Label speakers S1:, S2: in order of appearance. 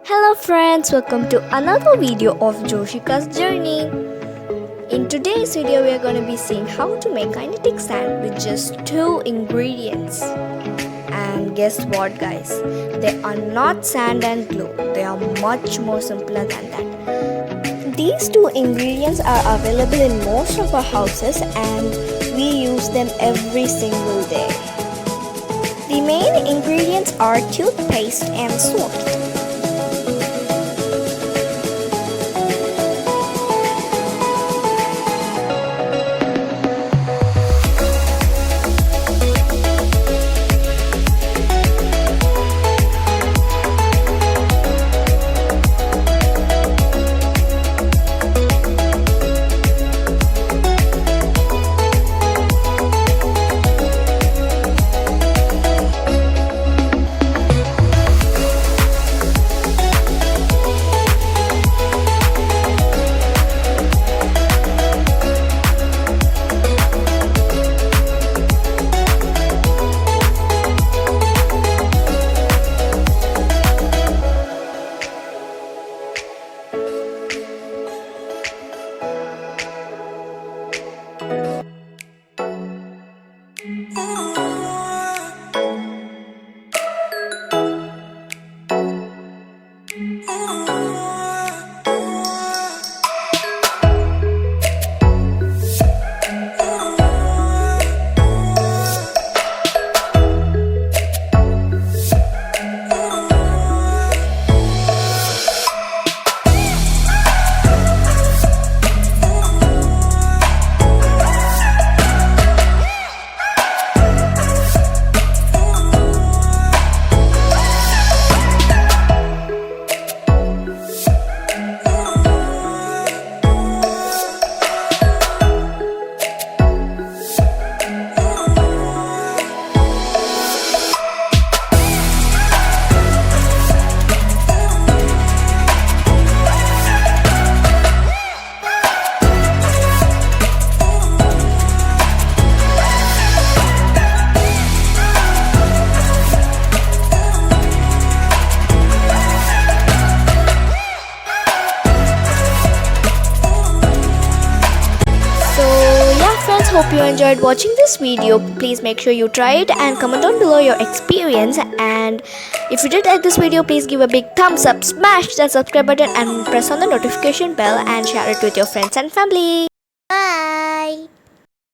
S1: Hello friends, welcome to another video of Joshika's journey. In today's video we are going to be seeing how to make kinetic sand with just 2 ingredients. And guess what guys, they are not sand and glue, they are much more simpler than that. These 2 ingredients are available in most of our houses and we use them every single day. The main ingredients are toothpaste and salt. Hope you enjoyed watching this video. Please make sure you try it and comment down below your experience. And if you did like this video, please give a big thumbs up, smash that subscribe button and press on the notification bell and share it with your friends and family. Bye.